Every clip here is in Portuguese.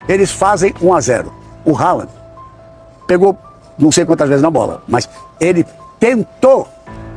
Eles fazem 1-0. O Haaland pegou não sei quantas vezes na bola, mas ele tentou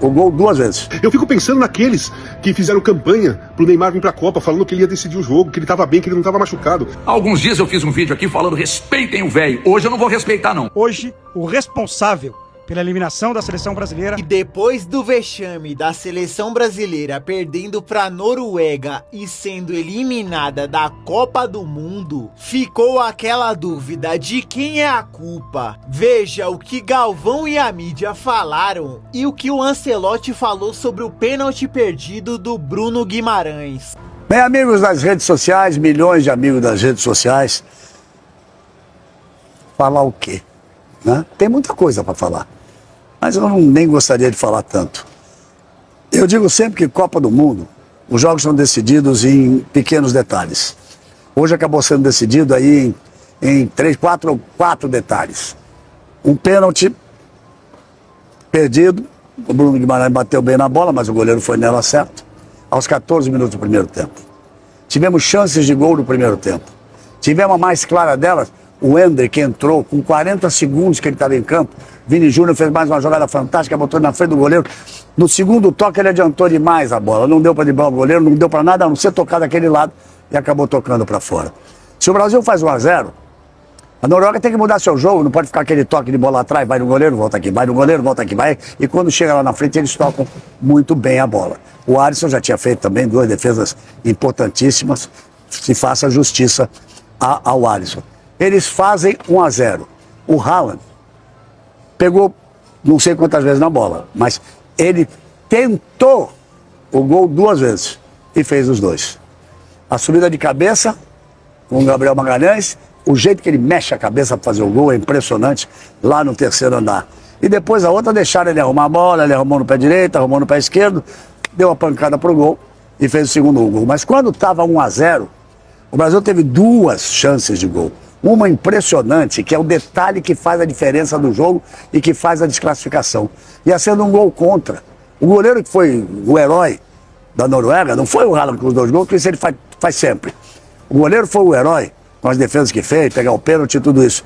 o gol 2 vezes. Eu fico pensando naqueles que fizeram campanha pro Neymar vir pra Copa, falando que ele ia decidir o jogo, que ele tava bem, que ele não tava machucado. Há alguns dias eu fiz um vídeo aqui falando respeitem o velho. Hoje eu não vou respeitar, não. Hoje, o responsável pela eliminação da seleção brasileira. E depois do vexame da seleção brasileira perdendo pra Noruega e sendo eliminada da Copa do Mundo, ficou aquela dúvida de quem é a culpa. Veja o que Galvão e a mídia falaram e o que o Ancelotti falou sobre o pênalti perdido do Bruno Guimarães. Bem, amigos das redes sociais, milhões de amigos das redes sociais, falar o quê? Né? Tem muita coisa para falar. Mas eu nem gostaria de falar tanto. Eu digo sempre que Copa do Mundo, os jogos são decididos em pequenos detalhes. Hoje acabou sendo decidido aí em 3, 4 detalhes. Um pênalti perdido, o Bruno Guimarães bateu bem na bola, mas o goleiro foi nela certo, aos 14 minutos do primeiro tempo. Tivemos chances de gol no primeiro tempo. Tivemos a mais clara delas, o Endrick entrou com 40 segundos que ele estava em campo. Vini Júnior fez mais uma jogada fantástica, botou na frente do goleiro. No segundo toque ele adiantou demais a bola. Não deu para driblar o goleiro, não deu para nada, a não ser tocar daquele lado e acabou tocando para fora. Se o Brasil faz 1-0, a Noruega tem que mudar seu jogo, não pode ficar aquele toque de bola atrás, vai no goleiro, volta aqui, vai no goleiro, volta aqui, vai. E quando chega lá na frente eles tocam muito bem a bola. O Alisson já tinha feito também 2 defesas importantíssimas, se faça justiça ao Alisson. Eles fazem 1-0. O Haaland pegou não sei quantas vezes na bola, mas ele tentou o gol 2 vezes e fez os 2. A subida de cabeça com o Gabriel Magalhães, o jeito que ele mexe a cabeça para fazer o gol é impressionante lá no terceiro andar. E depois a outra deixaram ele arrumar a bola, ele arrumou no pé direito, arrumou no pé esquerdo, deu a pancada pro gol e fez o segundo gol. Mas quando estava 1-0, o Brasil teve 2 chances de gol. Uma impressionante, que é o detalhe que faz a diferença do jogo e que faz a desclassificação. Ia sendo um gol contra. O goleiro que foi o herói da Noruega, não foi o Haaland com os 2 gols, porque isso ele faz sempre. O goleiro foi o herói, com as defesas que fez, pegar o pênalti e tudo isso.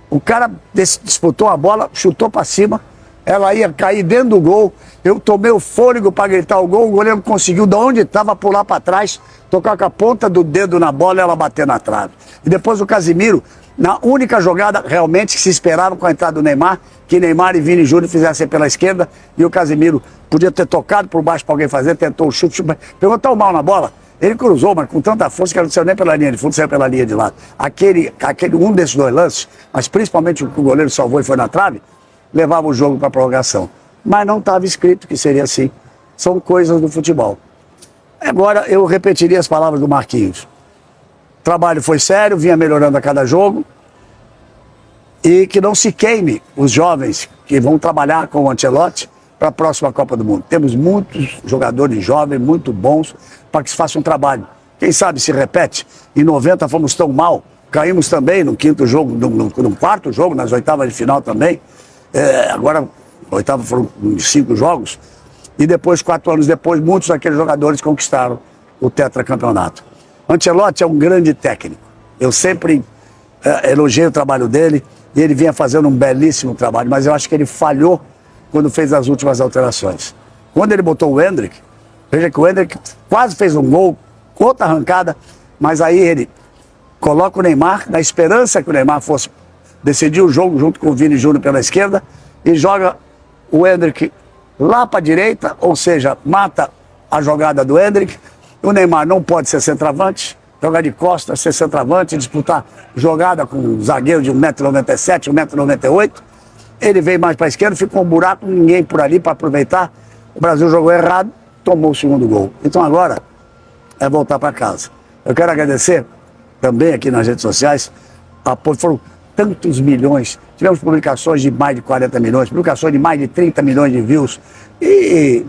O cara disputou a bola, chutou para cima, ela ia cair dentro do gol. Eu tomei o fôlego para gritar o gol, o goleiro conseguiu, de onde estava, pular para trás, tocar com a ponta do dedo na bola e ela bater na trave. E depois o Casemiro, na única jogada realmente que se esperava com a entrada do Neymar, que Neymar e Vini Júnior fizessem pela esquerda, e o Casemiro podia ter tocado por baixo para alguém fazer, tentou o chute, pegou tão mal na bola, ele cruzou, mas com tanta força que não saiu nem pela linha de fundo, saiu pela linha de lado. Um desses 2 lances, mas principalmente o que o goleiro salvou e foi na trave, levava o jogo para a prorrogação. Mas não estava escrito que seria assim. São coisas do futebol. Agora eu repetiria as palavras do Marquinhos. O trabalho foi sério, vinha melhorando a cada jogo. E que não se queime os jovens que vão trabalhar com o Ancelotti para a próxima Copa do Mundo. Temos muitos jogadores jovens, muito bons, para que se faça um trabalho. Quem sabe se repete. Em 90 fomos tão mal, caímos também no 5º jogo, no 4º jogo, nas oitavas de final também. Agora, oitava foram 5 jogos. E depois, 4 anos depois, muitos daqueles jogadores conquistaram o tetracampeonato. Ancelotti é um grande técnico. Eu sempre elogiei o trabalho dele e ele vinha fazendo um belíssimo trabalho, mas eu acho que ele falhou quando fez as últimas alterações. Quando ele botou o Endrick, veja que o Endrick quase fez um gol, outra arrancada, mas aí ele coloca o Neymar, na esperança que o Neymar fosse decidir o jogo junto com o Vini Júnior pela esquerda e joga o Endrick lá para a direita, ou seja, mata a jogada do Endrick. O Neymar não pode ser centroavante, jogar de costas, ser centroavante, disputar jogada com um zagueiro de 1,97 m, 1,98 m. Ele veio mais para a esquerda, ficou um buraco, ninguém por ali para aproveitar. O Brasil jogou errado, tomou o segundo gol. Então agora é voltar para casa. Eu quero agradecer também aqui nas redes sociais, foram tantos milhões, tivemos publicações de mais de 40 milhões, publicações de mais de 30 milhões de views. E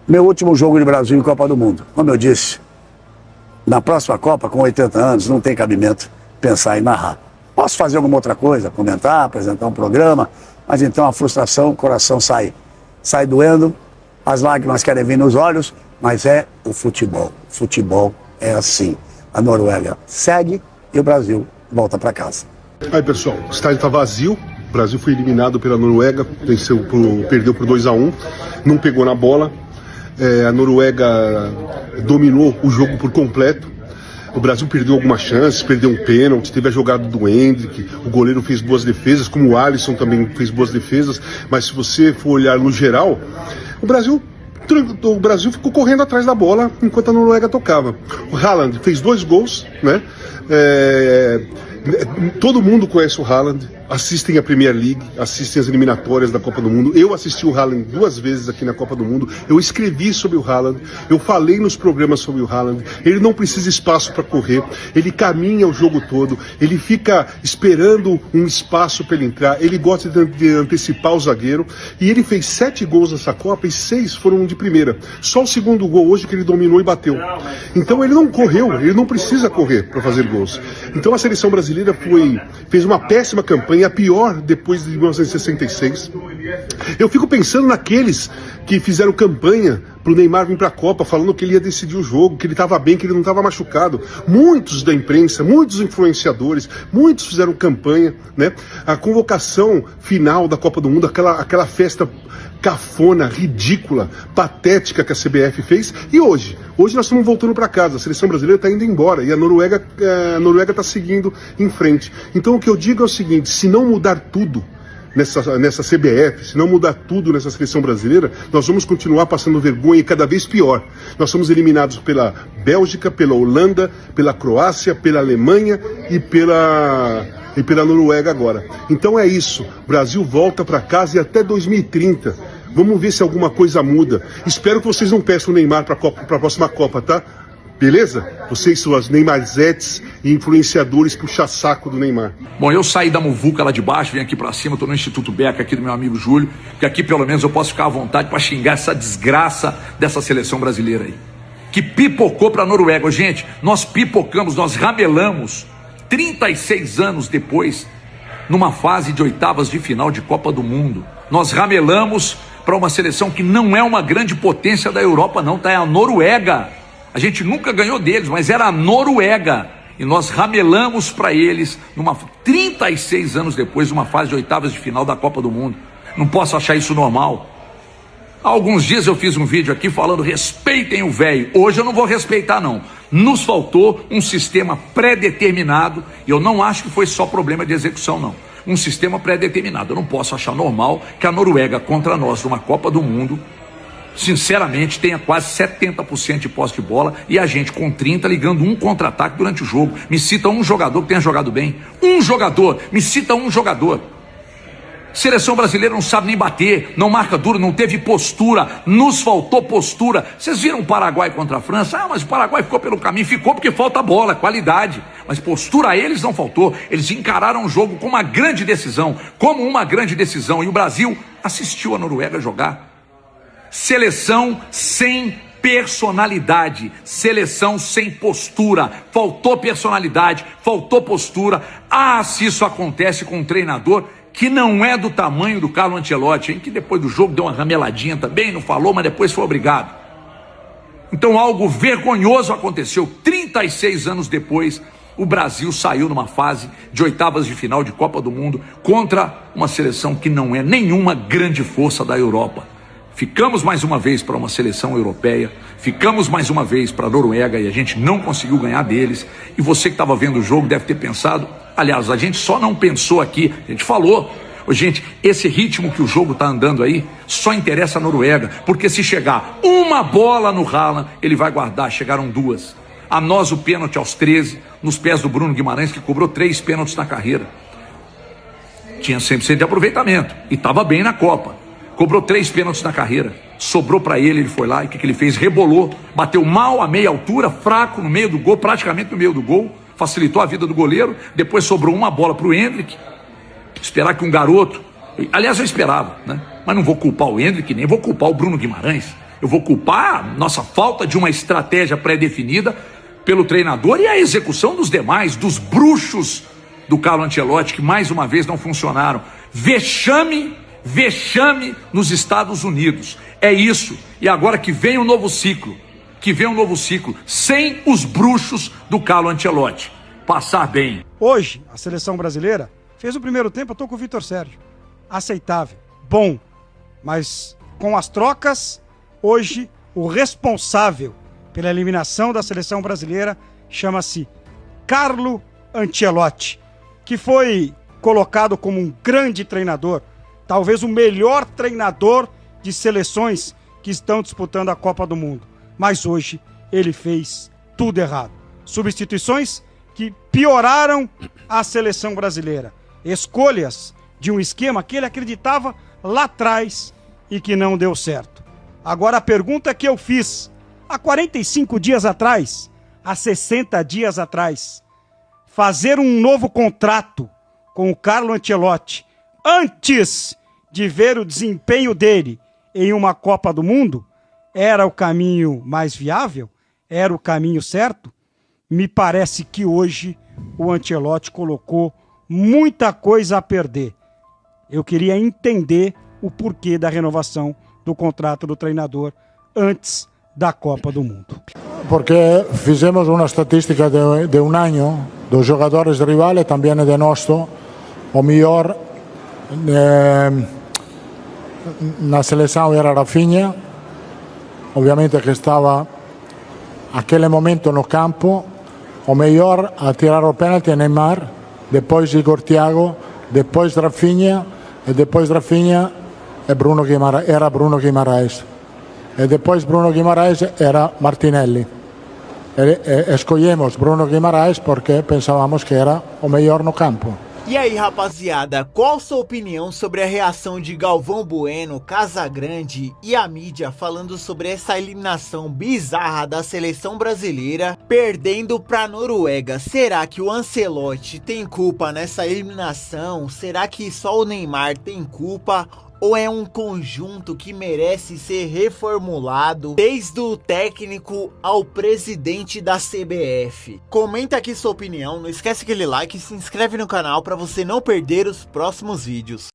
meu último jogo de Brasil em Copa do Mundo, como eu disse, na próxima Copa, com 80 anos, não tem cabimento pensar em narrar. Posso fazer alguma outra coisa, comentar, apresentar um programa, mas então a frustração, o coração sai doendo, as lágrimas querem vir nos olhos, mas é o futebol. Futebol é assim. a Noruega segue e o Brasil volta para casa. Aí, pessoal, o estádio está vazio. O Brasil foi eliminado pela Noruega, perdeu por 2-1, não pegou na bola. A Noruega dominou o jogo por completo. O Brasil perdeu algumas chances, perdeu um pênalti, teve a jogada do Endrick, o goleiro fez boas defesas, como o Alisson também fez boas defesas, mas se você for olhar no geral, o Brasil ficou correndo atrás da bola enquanto a Noruega tocava. O Haaland fez 2 gols, né? Todo mundo conhece o Haaland, assistem a Premier League, assistem as eliminatórias da Copa do Mundo. Eu assisti o Haaland 2 vezes aqui na Copa do Mundo, eu escrevi sobre o Haaland, eu falei nos programas sobre o Haaland. Ele não precisa espaço para correr, ele caminha o jogo todo, ele fica esperando um espaço para ele entrar, ele gosta de antecipar o zagueiro, e ele fez 7 gols nessa Copa e 6 foram de primeira. Só o segundo gol hoje que ele dominou e bateu. Então ele não correu, ele não precisa correr para fazer gols. Então a seleção brasileira fez uma péssima campanha, a pior depois de 1966. Eu fico pensando naqueles que fizeram campanha para o Neymar vir para a Copa, falando que ele ia decidir o jogo, que ele estava bem, que ele não estava machucado. Muitos da imprensa, muitos influenciadores, muitos fizeram campanha, né? A convocação final da Copa do Mundo, aquela festa cafona, ridícula, patética que a CBF fez. E hoje nós estamos voltando para casa, a seleção brasileira está indo embora e a Noruega está seguindo em frente. Então o que eu digo é o seguinte: se não mudar tudo nessa CBF, se não mudar tudo nessa seleção brasileira, nós vamos continuar passando vergonha e cada vez pior. Nós somos eliminados pela Bélgica, pela Holanda, pela Croácia, pela Alemanha e pela Noruega agora. Então é isso, o Brasil volta para casa e até 2030. Vamos ver se alguma coisa muda. Espero que vocês não peçam o Neymar para a próxima Copa, tá? Beleza? Vocês são as Neymarzetes e influenciadores puxa-saco do Neymar. Bom, eu saí da muvuca lá de baixo, vim aqui pra cima, tô no Instituto Beca aqui do meu amigo Júlio, porque aqui pelo menos eu posso ficar à vontade pra xingar essa desgraça dessa seleção brasileira aí, que pipocou pra Noruega. Gente, nós pipocamos, nós ramelamos 36 anos depois, numa fase de oitavas de final de Copa do Mundo. Nós ramelamos para uma seleção que não é uma grande potência da Europa não, tá? É a Noruega. A gente nunca ganhou deles, mas era a Noruega. E nós ramelamos para eles, 36 anos depois, numa fase de oitavas de final da Copa do Mundo. Não posso achar isso normal. Há alguns dias eu fiz um vídeo aqui falando: respeitem o velho. Hoje eu não vou respeitar não. Nos faltou um sistema pré-determinado, e eu não acho que foi só problema de execução não. Um sistema pré-determinado. Eu não posso achar normal que a Noruega contra nós numa Copa do Mundo, sinceramente, tenha quase 70% de posse de bola e a gente com 30 ligando um contra-ataque durante o jogo. Me cita um jogador que tenha jogado bem. Um jogador, me cita um jogador. Seleção brasileira não sabe nem bater, não marca duro, não teve postura, nos faltou postura. Vocês viram o Paraguai contra a França? Ah, mas o Paraguai ficou pelo caminho, ficou porque falta bola, qualidade. Mas postura a eles não faltou, eles encararam o jogo com uma grande decisão, e o Brasil assistiu a Noruega jogar. Seleção sem personalidade, seleção sem postura, faltou personalidade, faltou postura. Ah, se isso acontece com um treinador que não é do tamanho do Carlo Ancelotti, hein? Que depois do jogo deu uma rameladinha também, não falou, mas depois foi obrigado. Então algo vergonhoso aconteceu. 36 anos depois, o Brasil saiu numa fase de oitavas de final de Copa do Mundo contra uma seleção que não é nenhuma grande força da Europa. Ficamos mais uma vez para uma seleção europeia, ficamos mais uma vez para a Noruega e a gente não conseguiu ganhar deles. E você que estava vendo o jogo deve ter pensado, aliás, a gente só não pensou aqui, a gente falou: gente, esse ritmo que o jogo está andando aí só interessa a Noruega, porque se chegar uma bola no Haaland, ele vai guardar. Chegaram 2. A nós o pênalti aos 13, nos pés do Bruno Guimarães, que cobrou 3 pênaltis na carreira. Tinha 100% de aproveitamento e estava bem na Copa. Cobrou 3 pênaltis na carreira, sobrou para ele foi lá e o que ele fez? Rebolou, bateu mal a meia altura, fraco no meio do gol, praticamente no meio do gol, facilitou a vida do goleiro. Depois sobrou uma bola para o Endrick. Esperar que um garoto, aliás eu esperava, né? Mas não vou culpar o Endrick, nem vou culpar o Bruno Guimarães. Eu vou culpar a nossa falta de uma estratégia pré-definida pelo treinador e a execução dos demais, dos bruxos do Carlo Ancelotti, que mais uma vez não funcionaram. Vexame nos Estados Unidos. É isso. E agora que vem o novo ciclo. que vem um novo ciclo, sem os bruxos do Carlo Ancelotti. Passar bem. Hoje, a seleção brasileira fez o primeiro tempo, eu tô com o Vitor Sérgio. Aceitável, bom, mas com as trocas, hoje o responsável pela eliminação da seleção brasileira chama-se Carlo Ancelotti, que foi colocado como um grande treinador, talvez o melhor treinador de seleções que estão disputando a Copa do Mundo. Mas hoje ele fez tudo errado. Substituições que pioraram a seleção brasileira. Escolhas de um esquema que ele acreditava lá atrás e que não deu certo. Agora a pergunta que eu fiz há 45 dias atrás, há 60 dias atrás, fazer um novo contrato com o Carlo Ancelotti antes de ver o desempenho dele em uma Copa do Mundo era o caminho mais viável? Era o caminho certo? Me parece que hoje o Ancelotti colocou muita coisa a perder. Eu queria entender o porquê da renovação do contrato do treinador antes da Copa do Mundo. Porque fizemos uma estatística de um ano dos jogadores rivales, também de nosso, o melhor na seleção era Rafinha, obviamente que estava naquele momento no campo. O melhor a tirar o pênalti é Neymar, depois Igor Thiago, depois Rafinha, e depois Rafinha era Bruno Guimarães. E depois Bruno Guimarães era Martinelli. Escolhemos Bruno Guimarães porque pensávamos que era o melhor no campo. E aí, rapaziada, qual sua opinião sobre a reação de Galvão Bueno, Casagrande e a mídia falando sobre essa eliminação bizarra da seleção brasileira perdendo pra Noruega? Será que o Ancelotti tem culpa nessa eliminação? Será que só o Neymar tem culpa? Ou é um conjunto que merece ser reformulado, desde o técnico ao presidente da CBF? Comenta aqui sua opinião, não esquece aquele like e se inscreve no canal para você não perder os próximos vídeos.